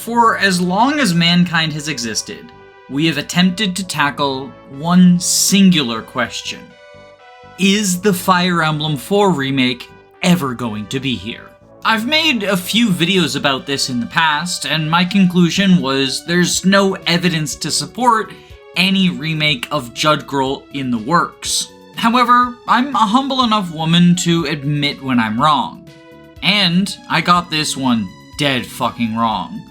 For as long as mankind has existed, we have attempted to tackle one singular question. Is the Fire Emblem 4 Remake ever going to be here? I've made a few videos about this in the past, and my conclusion was there's no evidence to support any remake of Judd Girl in the works. However, I'm a humble enough woman to admit when I'm wrong. And I got this one dead fucking wrong.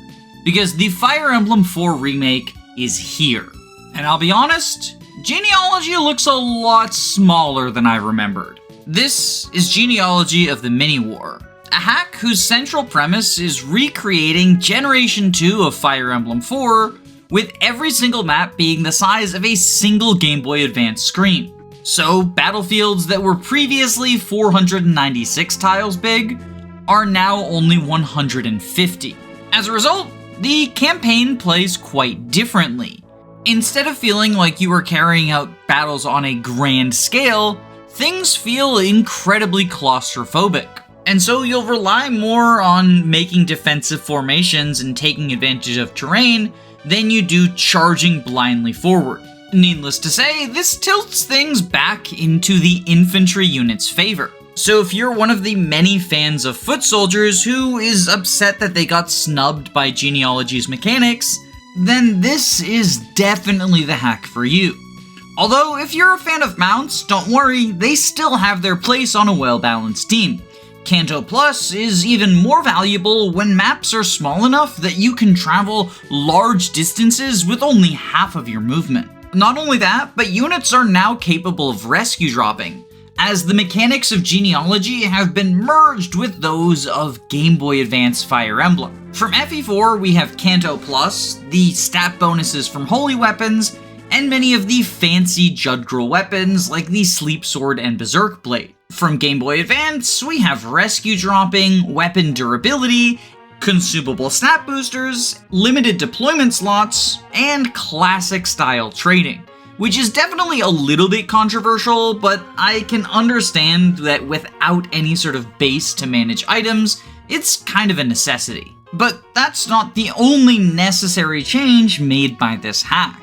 Because the Fire Emblem 4 Remake is here. And I'll be honest, Genealogy looks a lot smaller than I remembered. This is Genealogy of the Mini-War, a hack whose central premise is recreating Generation 2 of Fire Emblem 4, with every single map being the size of a single Game Boy Advance screen. So, battlefields that were previously 496 tiles big are now only 150. As a result, the campaign plays quite differently. Instead of feeling like you are carrying out battles on a grand scale, things feel incredibly claustrophobic. And so you'll rely more on making defensive formations and taking advantage of terrain than you do charging blindly forward. Needless to say, this tilts things back into the infantry unit's favor. So if you're one of the many fans of foot soldiers who is upset that they got snubbed by Genealogy's mechanics, then this is definitely the hack for you. Although if you're a fan of mounts, don't worry, they still have their place on a well-balanced team. Kanto Plus is even more valuable when maps are small enough that you can travel large distances with only half of your movement. Not only that, but units are now capable of rescue dropping, as the mechanics of Genealogy have been merged with those of Game Boy Advance Fire Emblem. From FE4, we have Kanto Plus, the stat bonuses from holy weapons, and many of the fancy Judd Girl weapons like the Sleep Sword and Berserk Blade. From Game Boy Advance, we have rescue dropping, weapon durability, consumable stat boosters, limited deployment slots, and classic style trading. Which is definitely a little bit controversial, but I can understand that without any sort of base to manage items, it's kind of a necessity. But that's not the only necessary change made by this hack.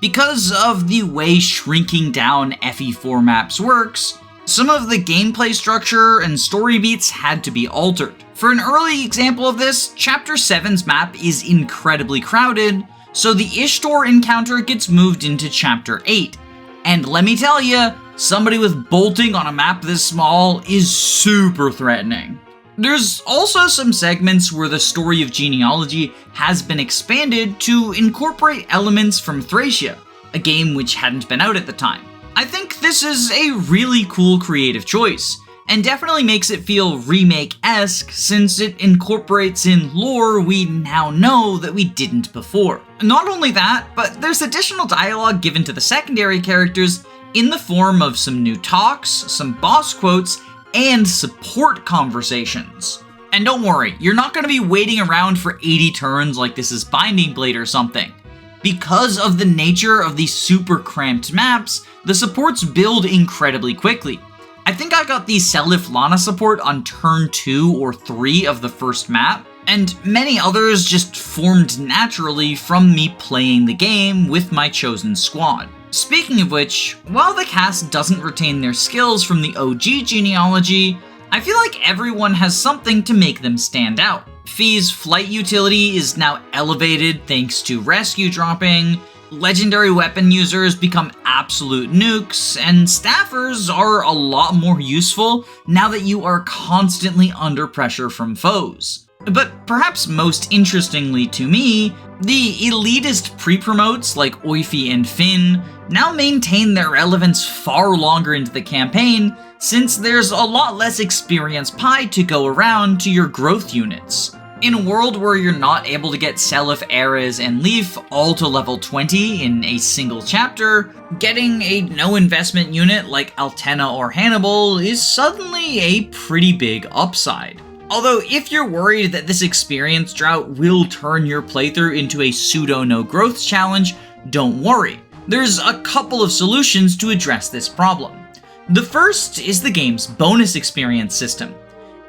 Because of the way shrinking down FE4 maps works, some of the gameplay structure and story beats had to be altered. For an early example of this, Chapter 7's map is incredibly crowded, so the Ishtar encounter gets moved into Chapter 8. And let me tell you, somebody with bolting on a map this small is super threatening. There's also some segments where the story of Genealogy has been expanded to incorporate elements from Thracia, a game which hadn't been out at the time. I think this is a really cool creative choice, and definitely makes it feel remake-esque since it incorporates in lore we now know that we didn't before. Not only that, but there's additional dialogue given to the secondary characters in the form of some new talks, some boss quotes, and support conversations. And don't worry, you're not going to be waiting around for 80 turns like this is Binding Blade or something. Because of the nature of these super cramped maps, the supports build incredibly quickly. I think I got the Selif Lana support on turn 2 or 3 of the first map, and many others just formed naturally from me playing the game with my chosen squad. Speaking of which, while the cast doesn't retain their skills from the OG Genealogy, I feel like everyone has something to make them stand out. Fee's flight utility is now elevated thanks to rescue dropping, legendary weapon users become absolute nukes, and staffers are a lot more useful now that you are constantly under pressure from foes. But perhaps most interestingly to me, the elitist pre-promotes like Oifi and Finn now maintain their relevance far longer into the campaign, since there's a lot less experience pie to go around to your growth units. In a world where you're not able to get Selif, Ares, and Leaf all to level 20 in a single chapter, getting a no-investment unit like Altena or Hannibal is suddenly a pretty big upside. Although if you're worried that this experience drought will turn your playthrough into a pseudo-no-growth challenge, don't worry. There's a couple of solutions to address this problem. The first is the game's bonus experience system.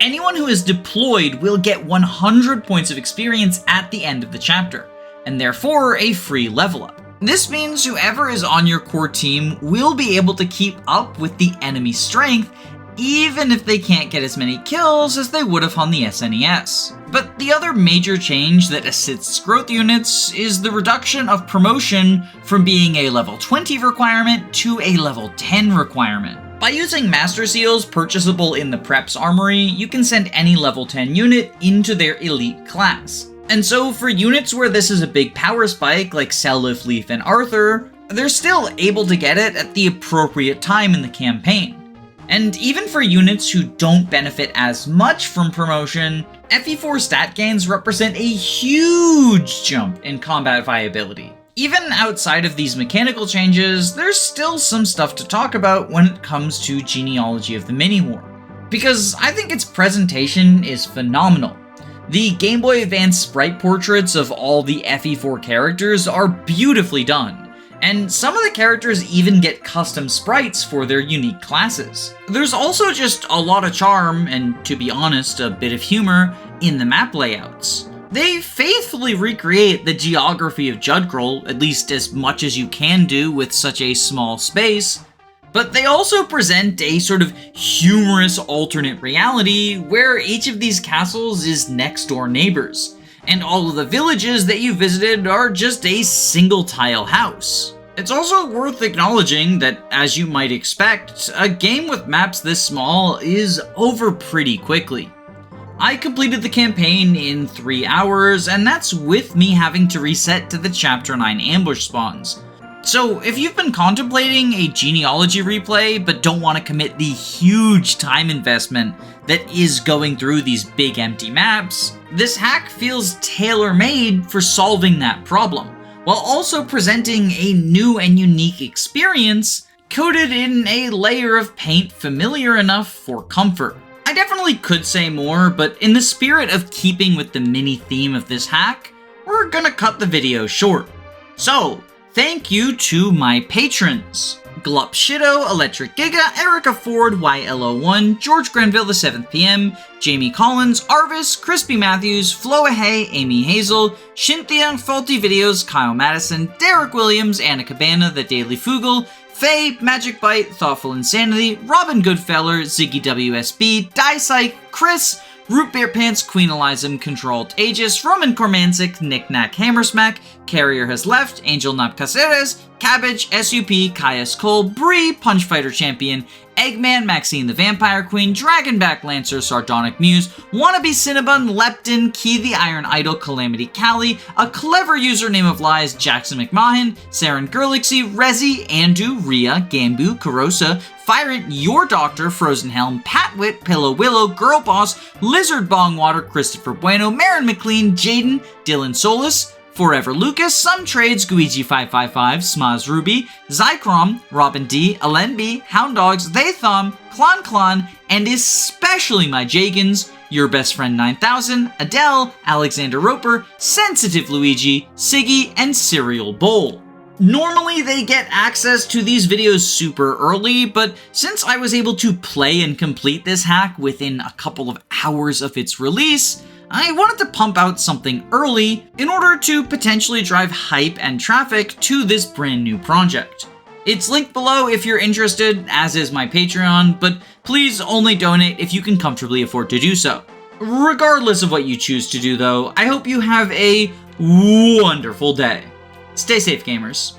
Anyone who is deployed will get 100 points of experience at the end of the chapter, and therefore a free level up. This means whoever is on your core team will be able to keep up with the enemy strength, even if they can't get as many kills as they would have on the SNES. But the other major change that assists growth units is the reduction of promotion from being a level 20 requirement to a level 10 requirement. By using Master Seals purchasable in the Prep's Armory, you can send any level 10 unit into their elite class. And so for units where this is a big power spike, like Selif, Leaf, and Arthur, they're still able to get it at the appropriate time in the campaign. And even for units who don't benefit as much from promotion, FE4 stat gains represent a huge jump in combat viability. Even outside of these mechanical changes, there's still some stuff to talk about when it comes to Genealogy of the Mini-War, because I think its presentation is phenomenal. The Game Boy Advance sprite portraits of all the FE4 characters are beautifully done, and some of the characters even get custom sprites for their unique classes. There's also just a lot of charm, and to be honest, a bit of humor, in the map layouts. They faithfully recreate the geography of Judgrel, at least as much as you can do with such a small space, but they also present a sort of humorous alternate reality where each of these castles is next door neighbors, and all of the villages that you visited are just a single tile house. It's also worth acknowledging that, as you might expect, a game with maps this small is over pretty quickly. I completed the campaign in 3 hours, and that's with me having to reset to the Chapter 9 ambush spawns. So if you've been contemplating a Genealogy replay but don't want to commit the huge time investment that is going through these big empty maps, this hack feels tailor-made for solving that problem, while also presenting a new and unique experience coated in a layer of paint familiar enough for comfort. I definitely could say more, but in the spirit of keeping with the mini theme of this hack, we're gonna cut the video short. So, thank you to my patrons: Glup Shido, Electric Giga, Erica Ford, YLO1, George Grenville the 7th PM, Jamie Collins, Arvis, Crispy Matthews, Floa Hay, Amy Hazel, Shinthia, Faulty Videos, Kyle Madison, Derek Williams, Anna Cabana, The Daily Fugel, Faye, Magic Bite, Thoughtful Insanity, Robin Goodfeller, Ziggy WSB, Dysike, Chris, Root Beer Pants, Queen Elizam, Controlled Aegis, Roman Kormanzik, Knick Knack Hammersmack, Carrier Has Left, Angel Nap Caceres, Cabbage, SUP, Caius Cole, Bree, Punch Fighter Champion, Eggman, Maxine the Vampire Queen, Dragonback Lancer, Sardonic Muse, Wannabe Cinnabon, Lepton, Key the Iron Idol, Calamity Callie, A Clever Username of Lies, Jackson McMahon, Saren Gerlixy, Rezi, Andu, Rhea, Gambu, Karosa, Firant, Your Doctor, Frozen Helm, Patwit, Pillow Willow, Girl Boss, Lizard Bongwater, Christopher Bueno, Marin McLean, Jaden, Dylan Solis, Forever Lucas, Some Trades, Guiji555, Smaz Ruby, Zycrom, Robin D, Alenby, Hound Dogs, They Thumb, Klon Klon, and especially my Jagans, Your Best Friend 9000, Adele, Alexander Roper, Sensitive Luigi, Siggy, and Serial Bowl. Normally they get access to these videos super early, but since I was able to play and complete this hack within a couple of hours of its release, I wanted to pump out something early in order to potentially drive hype and traffic to this brand new project. It's linked below if you're interested, as is my Patreon, but please only donate if you can comfortably afford to do so. Regardless of what you choose to do though, I hope you have a wonderful day. Stay safe, gamers.